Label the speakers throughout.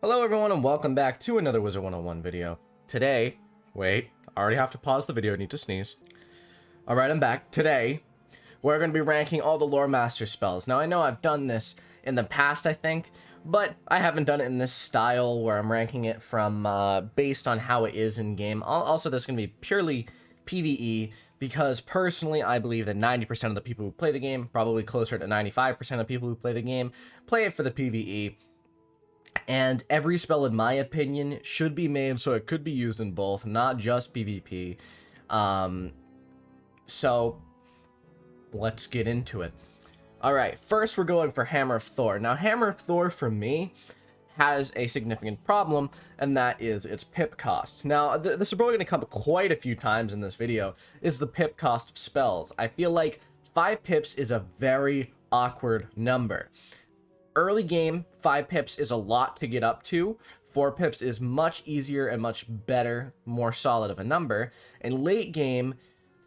Speaker 1: Hello everyone and welcome back to another Wizard101 video. Today, wait, I already have to pause the video, I need to sneeze. Alright, I'm back. Today, we're going to be ranking all the Loremaster spells. Now I know I've done this in the past, I think, but I haven't done it in this style where I'm ranking it from based on how it is in game. Also, this is going to be purely PvE because personally I believe that 90% of the people who play the game, probably closer to 95% of people who play the game, play it for the PvE. And every spell, in my opinion, should be made so it could be used in both, not just PvP. So, let's get into it. Alright, first we're going for Hammer of Thor. Now, Hammer of Thor, for me, has a significant problem, and that is its pip cost. Now, this is probably going to come quite a few times in this video, is the pip cost of spells. I feel like 5 pips is a very awkward number. Early game, 5 pips is a lot to get up to. 4 pips is much easier and much better, more solid of a number. In late game,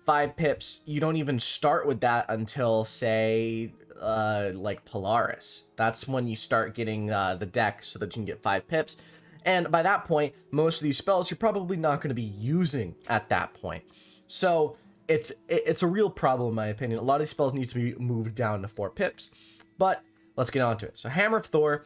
Speaker 1: 5 pips, you don't even start with that until, say, like Polaris. That's when you start getting the deck so that you can get 5 pips. And by that point, most of these spells you're probably not going to be using at that point. So it's a real problem in my opinion. A lot of these spells need to be moved down to 4 pips. But let's get on to it. So Hammer of Thor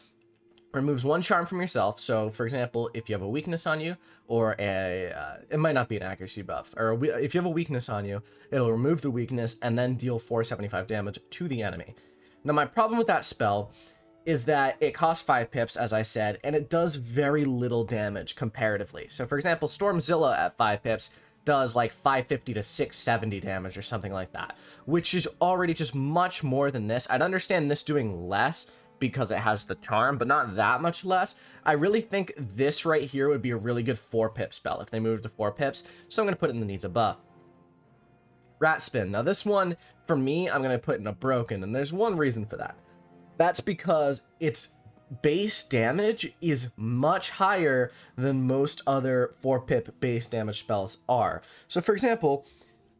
Speaker 1: removes 1 charm from yourself. So for example, if you have a weakness on you, or it might not be an accuracy buff, or if you have a weakness on you, it'll remove the weakness and then deal 475 damage to the enemy. Now my problem with that spell is that it costs 5 pips, as I said, and it does very little damage comparatively. So for example, Stormzilla at 5 pips does like 550 to 670 damage or something like that, which is already just much more than this. I'd understand this doing less because it has the charm, but not that much less. I really think this right here would be a really good 4 pip spell if they moved to 4 pips, so I'm going to put it in the needs a buff. Rat Spin. Now this one, for me, I'm going to put in a broken, and there's one reason for that. That's because its base damage is much higher than most other 4 pip base damage spells are. So for example,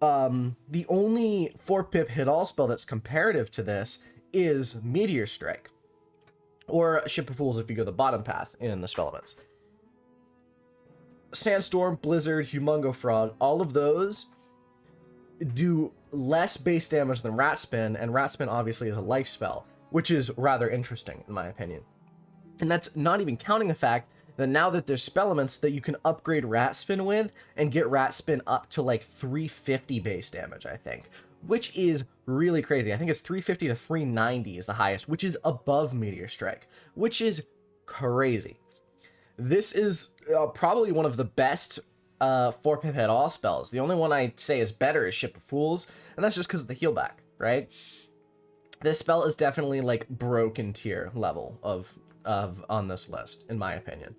Speaker 1: the only 4 pip hit all spell that's comparative to this is Meteor Strike, or Ship of Fools if you go the bottom path in the spell elements. Sandstorm, Blizzard, Humongo Frog, all of those do less base damage than Rat Spin, and Rat Spin obviously is a life spell, which is rather interesting in my opinion. And that's not even counting the fact that now that there's spell elements that you can upgrade Rat Spin with and get Rat Spin up to like 350 base damage, I think, which is really crazy. I think it's 350 to 390 is the highest, which is above Meteor Strike, which is crazy. This is probably one of the best 4 pip hit all spells. The only one I'd say is better is Ship of Fools, and that's just because of the heal back, right? This spell is definitely like broken tier level of on this list, in my opinion.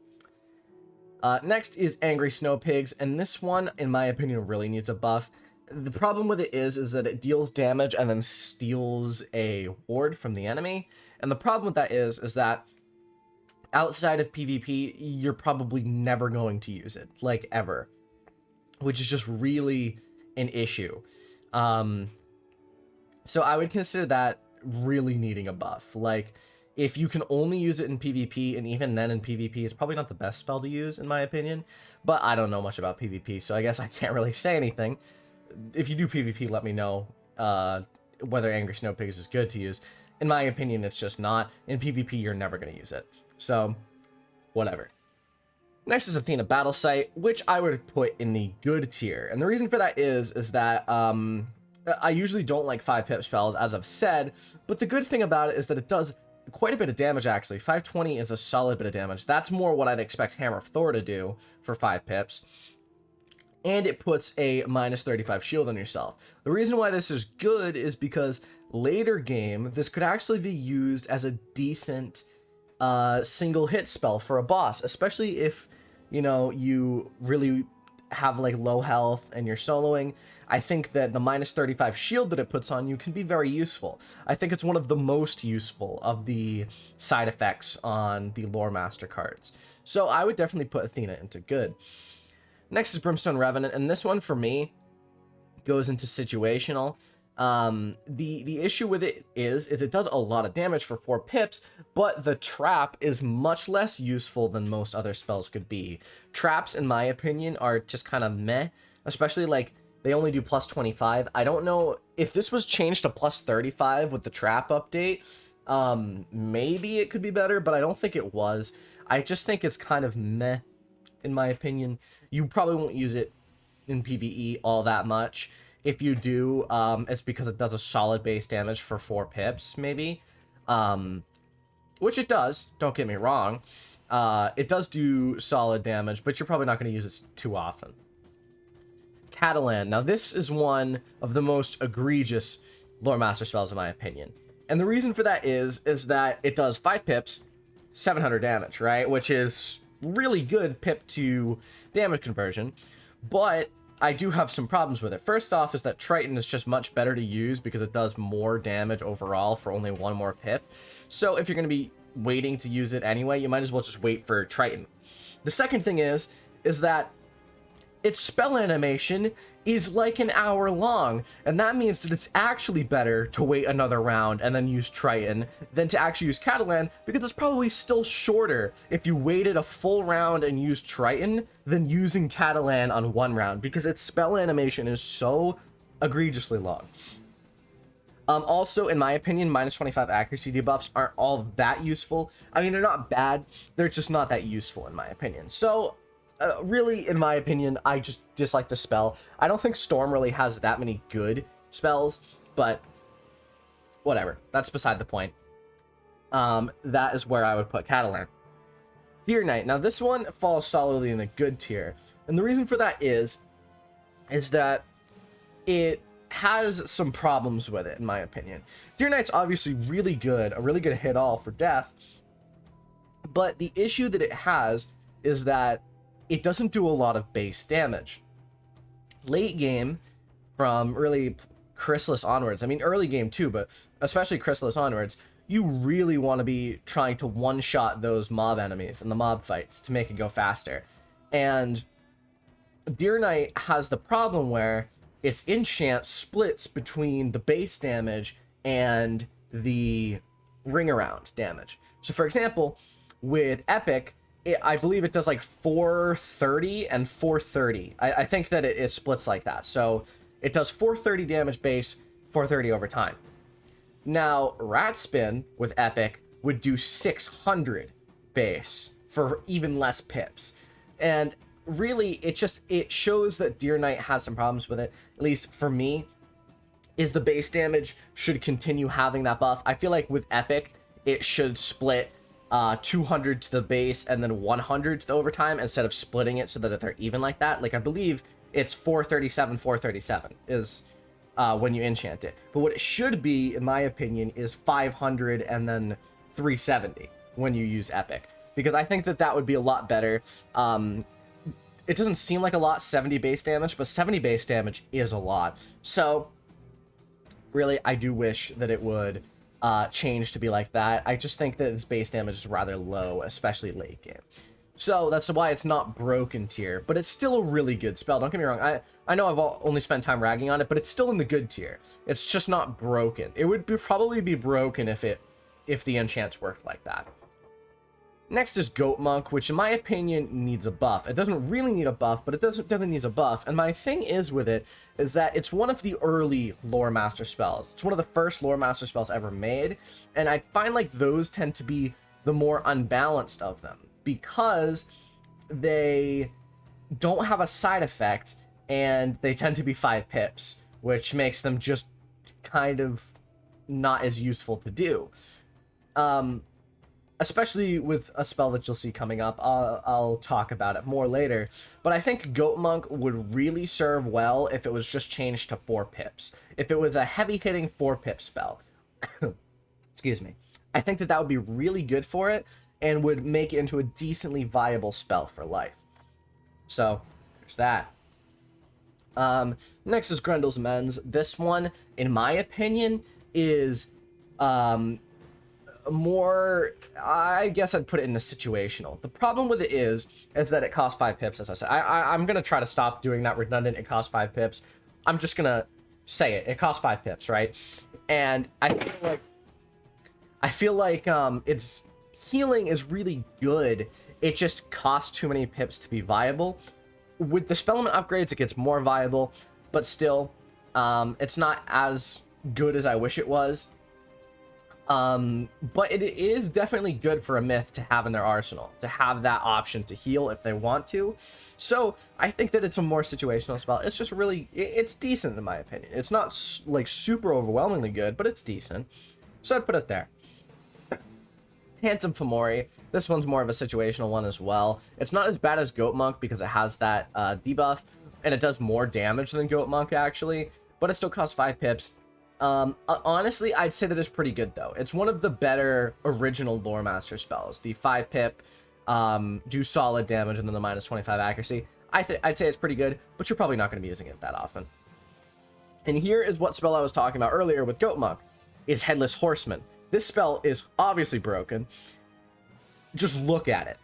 Speaker 1: Next is Angry Snow Pigs, and this one, in my opinion, really needs a buff. The problem with it is that it deals damage and then steals a ward from the enemy, and the problem with that is that outside of PvP, you're probably never going to use it, like ever, which is just really an issue. So I would consider that really needing a buff. Like, if you can only use it in PvP, and even then in PvP, it's probably not the best spell to use, in my opinion. But I don't know much about PvP, so I guess I can't really say anything. If you do PvP, let me know whether Angry Snow Pigs is good to use. In my opinion, it's just not. In PvP, you're never going to use it. So, whatever. Next is Athena Battle Sight, which I would put in the good tier. And the reason for that is that I usually don't like 5 pip spells, as I've said, but the good thing about it is that it does quite a bit of damage, actually. 520 is a solid bit of damage. That's more what I'd expect Hammer of Thor to do for 5 pips. And it puts a minus 35 shield on yourself. The reason why this is good is because later game, this could actually be used as a decent single hit spell for a boss, especially if, you know, you really have like low health and you're soloing. I think that the minus 35 shield that it puts on you can be very useful. I think it's one of the most useful of the side effects on the Loremaster cards. So I would definitely put Athena into good. Next is Brimstone Revenant, and this one for me goes into situational. The issue with it is it does a lot of damage for 4 pips, but the trap is much less useful than most other spells could be. Traps, in my opinion, are just kind of meh, especially like they only do plus 25. I don't know if this was changed to plus 35 with the trap update. Maybe it could be better, but I don't think it was. I just think it's kind of meh, in my opinion. You probably won't use it in PvE all that much. If you do, it's because it does a solid base damage for 4 pips, maybe. Which it does, don't get me wrong. It does do solid damage, but you're probably not going to use it too often. Catalan. Now, this is one of the most egregious Loremaster spells, in my opinion. And the reason for that is that it does 5 pips, 700 damage, right? Which is really good pip to damage conversion. But I do have some problems with it. First off is that Triton is just much better to use because it does more damage overall for only 1 more pip. So if you're going to be waiting to use it anyway, you might as well just wait for Triton. The second thing is that its spell animation is like an hour long, and that means that it's actually better to wait another round and then use Triton than to actually use Catalan, because it's probably still shorter if you waited a full round and used Triton than using Catalan on 1 round, because its spell animation is so egregiously long. Also, in my opinion, minus 25 accuracy debuffs aren't all that useful. I mean, they're not bad, they're just not that useful in my opinion. So really, in my opinion, I just dislike the spell. I don't think Storm really has that many good spells, but whatever. That's beside the point. That is where I would put Catalan. Deer Knight. Now, this one falls solidly in the good tier. And the reason for that is that it has some problems with it, in my opinion. Deer Knight's obviously really good, a really good hit-all for death. But the issue that it has is that it doesn't do a lot of base damage. Late game, from really Chrysalis onwards, I mean early game too, but especially Chrysalis onwards, you really want to be trying to one-shot those mob enemies in the mob fights to make it go faster. And Deer Knight has the problem where its enchant splits between the base damage and the ring around damage. So for example, with Epic, I believe it does like 430 and 430. I think that it splits like that. So it does 430 damage base, 430 over time. Now, Rat Spin with Epic would do 600 base for even less pips. And really, it shows that Deer Knight has some problems with it, at least for me, is the base damage should continue having that buff. I feel like with Epic, it should split 200 to the base and then 100 to the overtime instead of splitting it so that they're even like that. Like, I believe it's 437, 437 is when you enchant it. But what it should be, in my opinion, is 500 and then 370 when you use Epic. Because I think that would be a lot better. It doesn't seem like a lot, 70 base damage, but 70 base damage is a lot. So, really, I do wish that it would change to be like that. I just think that its base damage is rather low, especially late game. So that's why it's not broken tier, but it's still a really good spell. Don't get me wrong. I know I've only spent time ragging on it, but it's still in the good tier. It's just not broken. It would probably be broken if the enchants worked like that. Next is Goat Monk, which in my opinion needs a buff. It doesn't really need a buff, but it definitely needs a buff. And my thing is with it is that it's one of the early Loremaster spells. It's one of the first Loremaster spells ever made, and I find like those tend to be the more unbalanced of them because they don't have a side effect and they tend to be 5 pips, which makes them just kind of not as useful to do. Especially with a spell that you'll see coming up. I'll talk about it more later. But I think Goat Monk would really serve well if it was just changed to 4 pips. If it was a heavy-hitting 4-pip spell. Excuse me. I think that would be really good for it and would make it into a decently viable spell for life. So, there's that. Next is Grendel's Mends. This one, in my opinion, is more, I guess I'd put it in a situational. The problem with it is that it costs 5 pips, as I said. I'm going to try to stop doing that redundant, it costs 5 pips. I'm just going to say it costs 5 pips, right? And I feel like its healing is really good. It just costs too many pips to be viable. With the Spellman upgrades, it gets more viable, but still, it's not as good as I wish it was. But it is definitely good for a myth to have in their arsenal, to have that option to heal if they want to. So I think that it's a more situational spell. It's just really, it's decent in my opinion. It's not like super overwhelmingly good, but it's decent. So I'd put it there. Handsome Femori. This one's more of a situational one as well. It's not as bad as Goat Monk because it has that debuff, and it does more damage than Goat Monk actually, but it still costs 5 pips. Honestly, I'd say that it's pretty good though. It's one of the better original Loremaster spells. The 5 pip, do solid damage and then the minus 25 accuracy. I'd say it's pretty good, but you're probably not going to be using it that often. And here is what spell I was talking about earlier with Goat Monk, is Headless Horseman. This spell is obviously broken. Just look at it.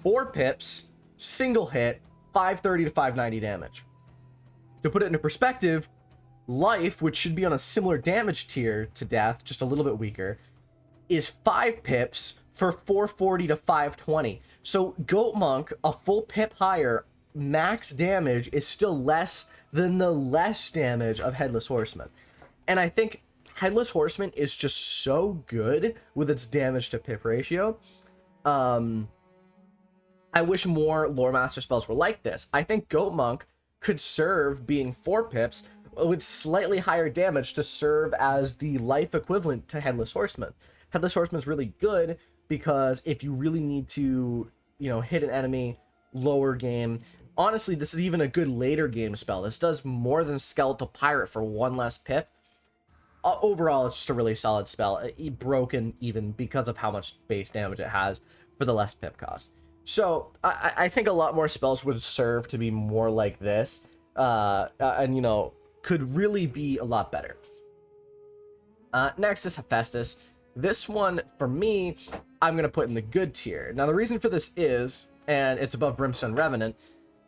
Speaker 1: 4 pips, single hit, 530 to 590 damage. To put it into perspective, Life, which should be on a similar damage tier to Death, just a little bit weaker, is 5 pips for 440 to 520. So Goat Monk, a full pip higher, max damage is still less than the less damage of Headless Horseman. And I think Headless Horseman is just so good with its damage to pip ratio. I wish more Loremaster spells were like this. I think Goat Monk could serve being 4 pips with slightly higher damage to serve as the life equivalent to Headless Horseman. Headless Horseman is really good because if you really need to, you know, hit an enemy lower game, honestly, this is even a good later game spell. This does more than Skeletal Pirate for 1 less pip. Overall, it's just a really solid spell. Broken even because of how much base damage it has for the less pip cost. So I think a lot more spells would serve to be more like this, and you know, could really be a lot better. Next is Hephaestus. This one, for me, I'm gonna put in the good tier. Now the reason for this is, and it's above Brimstone Revenant,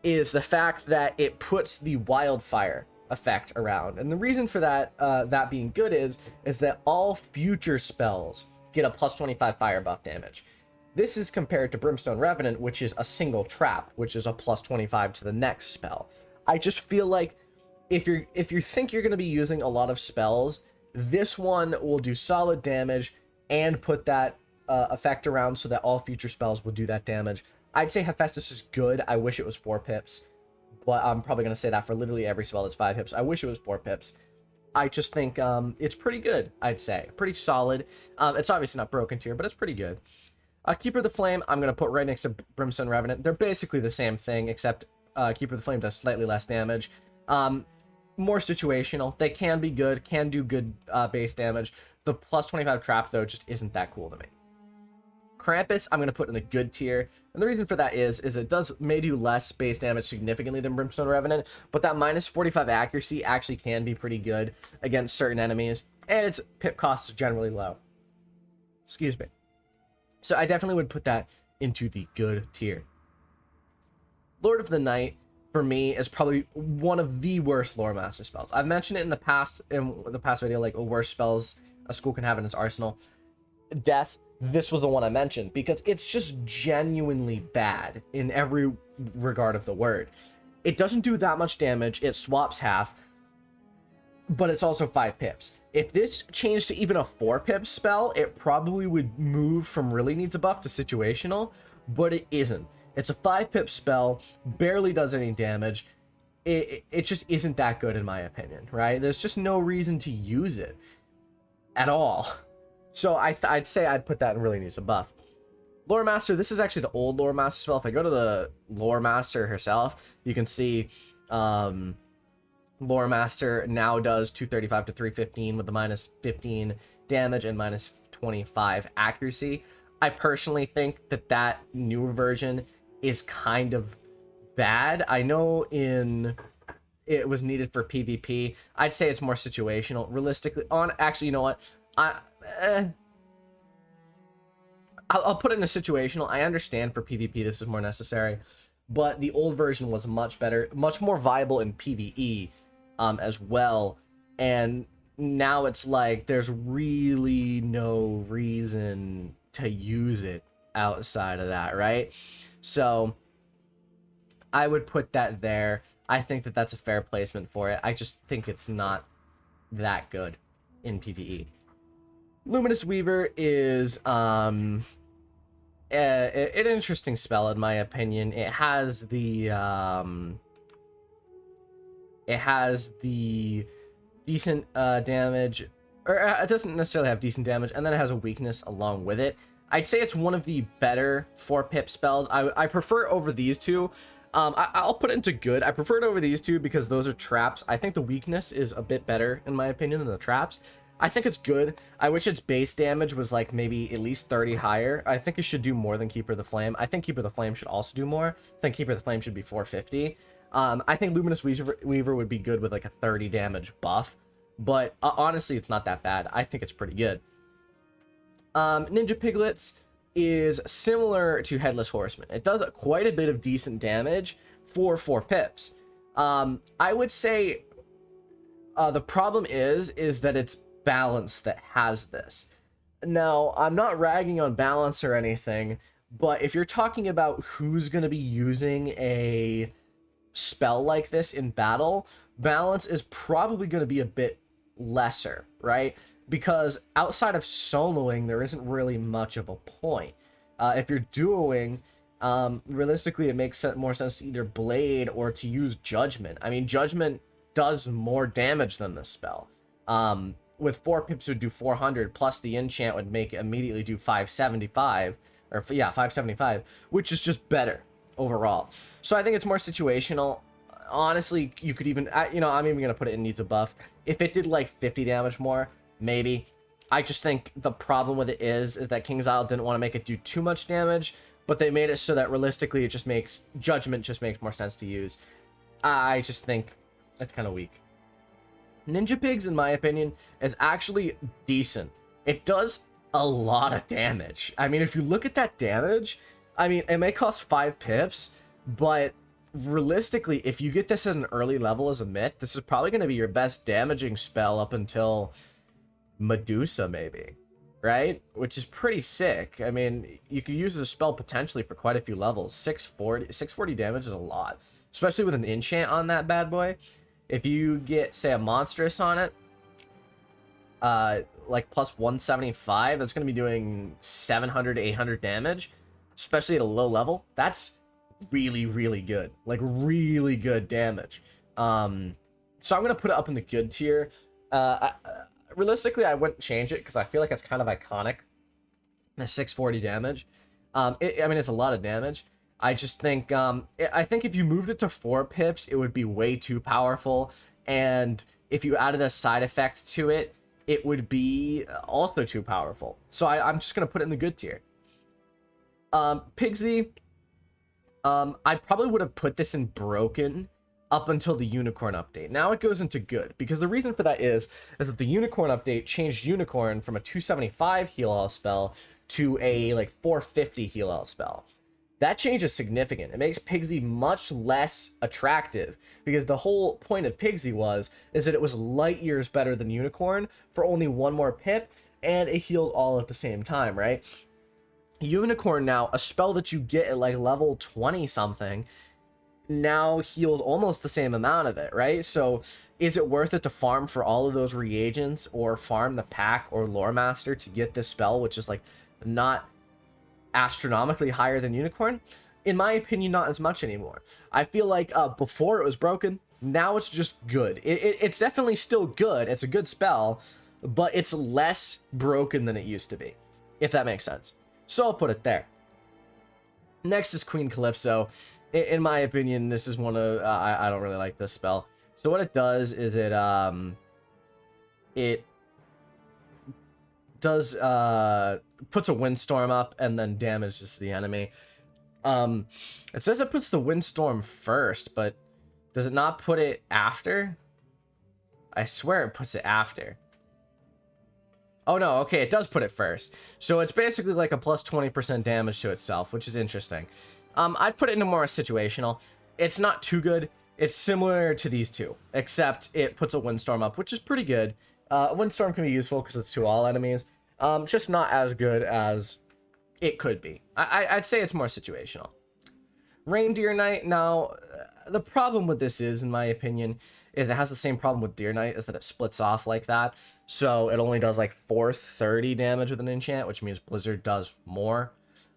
Speaker 1: is the fact that it puts the wildfire effect around. And the reason for that, that being good is that all future spells get a plus 25 fire buff damage. This is compared to Brimstone Revenant, which is a single trap, which is a plus 25 to the next spell. I just feel like if you think you're going to be using a lot of spells, this one will do solid damage and put that effect around so that all future spells will do that damage. I'd say Hephaestus is good. I wish it was 4 pips. But I'm probably going to say that for literally every spell that's 5 pips. I wish it was 4 pips. I just think it's pretty good, I'd say. Pretty solid. It's obviously not broken tier, but it's pretty good. Keeper of the Flame, I'm going to put right next to Brimstone Revenant. They're basically the same thing, except Keeper of the Flame does slightly less damage. More situational. They can be good, can do good base damage. The plus 25 trap, though, just isn't that cool to me. Krampus, I'm going to put in the good tier. And the reason for that is it may do less base damage significantly than Brimstone Revenant, but that minus 45 accuracy actually can be pretty good against certain enemies, and its pip cost is generally low. Excuse me. So I definitely would put that into the good tier. Lord of the Night, for me, is probably one of the worst Loremaster spells. I've mentioned it in the past video, like worst spells a school can have in its arsenal. Death. This was the one I mentioned because it's just genuinely bad in every regard of the word. It doesn't do that much damage. It swaps half, but it's also 5 pips. If this changed to even a 4 pip spell, it probably would move from really needs a buff to situational, but it isn't. It's a 5 pip spell, barely does any damage. It just isn't that good in my opinion, right? There's just no reason to use it at all. So I'd say I'd put that in really needs a buff. Loremaster, this is actually the old Loremaster spell. If I go to the Loremaster herself, you can see Loremaster now does 235 to 315 with the minus 15 damage and minus 25 accuracy. I personally think that newer version is kind of bad. I know it was needed for PvP. I'd say it's more situational. Realistically, actually, you know what? I'll put it in a situational. I understand for PvP this is more necessary, but the old version was much better, much more viable in PvE as well. and now it's like there's really no reason to use it outside of that, right? So I would put that there. I think that that's a fair placement for it. I just think it's not that good in PvE. Luminous Weaver is an interesting spell in my opinion. It has the decent damage, or it doesn't necessarily have decent damage, and then it has a weakness along with it. I'd say it's one of the better 4-pip spells. I prefer it over these two. I'll put it into good. I prefer it over these two because those are traps. I think the weakness is a bit better, in my opinion, than the traps. I think it's good. I wish its base damage was like maybe at least 30 higher. I think it should do more than Keeper of the Flame. I think Keeper of the Flame should also do more. I think Keeper of the Flame should be 450. I think Luminous Weaver would be good with like a 30 damage buff. But honestly, it's not that bad. I think it's pretty good. Ninja Piglets is similar to Headless Horseman. It does quite a bit of decent damage for 4 pips. I would say the problem is that it's balance that has this. Now, I'm not ragging on balance or anything, but if you're talking about who's going to be using a spell like this in battle, balance is probably going to be a bit lesser, right? Because outside of soloing, there isn't really much of a point. If you're duoing, realistically, it makes more sense to either blade or to use judgment. I mean, judgment does more damage than this spell. With 4 pips, it would do 400, plus the enchant would make it immediately do 575, or yeah, 575, which is just better overall. So I think it's more situational. Honestly, you could even, you know, I'm even gonna put it in needs a buff. If it did like 50 damage more, maybe. I just think the problem with it is that King's Isle didn't want to make it do too much damage, but they made it so that realistically it just makes judgment just makes more sense to use. I just think it's kind of weak. Ninja Pigs, in my opinion, is actually decent. It does a lot of damage. I mean, if you look at that damage, I mean, it may cost 5 pips, but realistically, if you get this at an early level as a myth, this is probably going to be your best damaging spell up until Medusa, maybe, right? Which is pretty sick. I mean, you could use this spell potentially for quite a few levels. 640 damage is a lot, especially with an enchant on that bad boy. If you get, say, a monstrous on it, like plus 175, that's going to be doing 700 to 800 damage, especially at a low level. That's really, really good. Like, really good damage. So I'm going to put it up in the good tier. Realistically, I wouldn't change it because I feel like it's kind of iconic. The 640 damage. I mean, it's a lot of damage. I just think, I think if you moved it to 4 pips, it would be way too powerful. And if you added a side effect to it, it would be also too powerful. So I'm just going to put it in the good tier. Pigsy, I probably would have put this in broken up until the Unicorn update. Now it goes into good, because the reason for that is that the Unicorn update changed Unicorn from a 275 heal all spell to a like 450 heal all spell. That change is significant. It makes Pigsy much less attractive, because the whole point of Pigsy is that it was light years better than Unicorn for only 1 more pip, and it healed all at the same time, right? Unicorn now, a spell that you get at like level 20 something, now heals almost the same amount of it, right? So is it worth it to farm for all of those reagents, or farm the pack or Loremaster to get this spell, which is like not astronomically higher than Unicorn? In my opinion, not as much anymore. I feel like before it was broken, now it's just good. It's definitely still good. It's a good spell, but it's less broken than it used to be, if that makes sense. So I'll put it there. Next is Queen Calypso. In my opinion, this is one of I don't really like this spell. So what it does is it puts a windstorm up and then damages the enemy. It says it puts the windstorm first, but does it not put it after? I swear it puts it after. Oh no, okay, it does put it first. So it's basically like a plus 20% damage to itself, which is interesting. I'd put it into more situational. It's not too good. It's similar to these two, except it puts a windstorm up, which is pretty good. Windstorm can be useful because it's to all enemies. Just not as good as it could be. I'd say it's more situational. Reindeer Knight, now, the problem with this is, in my opinion, is it has the same problem with Deer Knight, is that it splits off like that. So it only does like 430 damage with an enchant, which means Blizzard does more.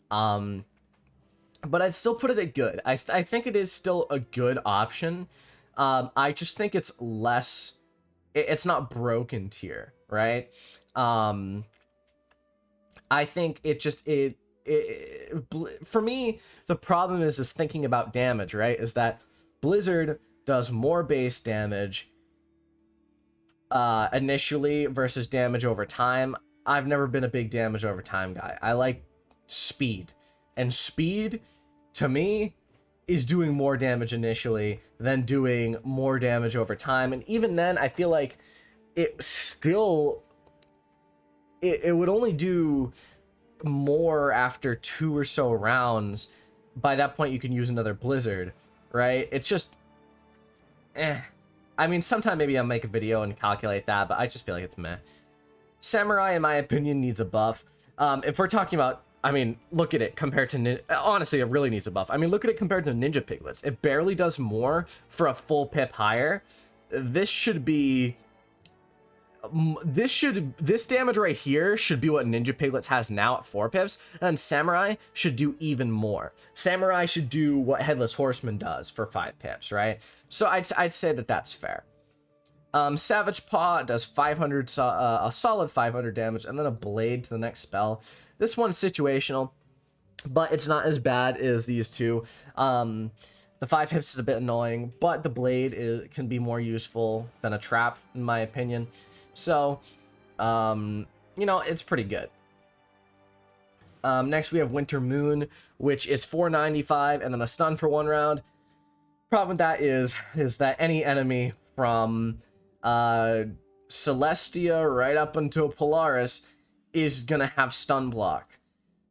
Speaker 1: But I'd still put it at good. I think it is still a good option. I just think it's less... It's not broken tier, right? I think it just... for me, the problem is thinking about damage, right? Is that Blizzard does more base damage initially versus damage over time. I've never been a big damage over time guy. I like speed. And speed, to me, is doing more damage initially than doing more damage over time. And even then, I feel like it still... It would only do more after 2 or so rounds. By that point, you can use another Blizzard, right? It's just... I mean, sometime maybe I'll make a video and calculate that, but I just feel like it's meh. Samurai, in my opinion, needs a buff. If we're talking about... I mean, look at it compared to... Honestly, it really needs a buff. I mean, look at it compared to Ninja Piglets. It barely does more for a full pip higher. This should be... This damage right here should be what Ninja Piglets has now at 4 pips. And Samurai should do even more. Samurai should do what Headless Horseman does for 5 pips, right? So I'd say that that's fair. Savage Paw does 500, a solid 500 damage, and then a blade to the next spell. This one's situational, but it's not as bad as these two. The 5 pips is a bit annoying, but the blade can be more useful than a trap, in my opinion. So, you know, it's pretty good. Next, we have Winter Moon, which is 495, and then a stun for 1 round. Problem with that is that any enemy from Celestia right up until Polaris is gonna have stun block,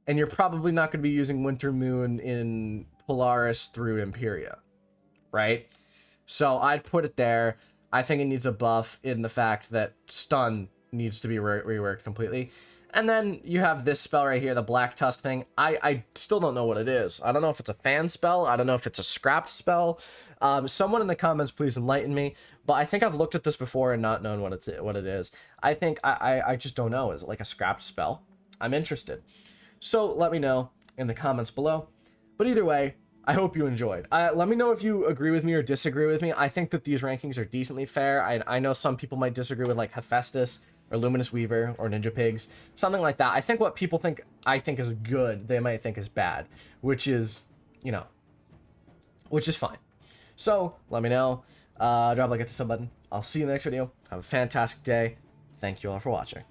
Speaker 1: and you're probably not going to be using Winter Moon in Polaris through Imperia, right? So I'd put it there. I think it needs a buff in the fact that stun needs to be reworked completely. And then you have this spell right here, the Black Tusk thing. I still don't know what it is. I don't know if it's a fan spell. I don't know if it's a scrapped spell. Someone in the comments, please enlighten me. But I think I've looked at this before and not known what it is. I think I just don't know. Is it like a scrapped spell? I'm interested. So let me know in the comments below. But either way, I hope you enjoyed. Let me know if you agree with me or disagree with me. I think that these rankings are decently fair. I know some people might disagree with like Hephaestus or Luminous Weaver or Ninja Pigs, something like that. I think what people think I think is good, they might think is bad, which is, you know, which is fine. So let me know. Drop a like at the sub button. I'll see you in the next video. Have a fantastic day. Thank you all for watching.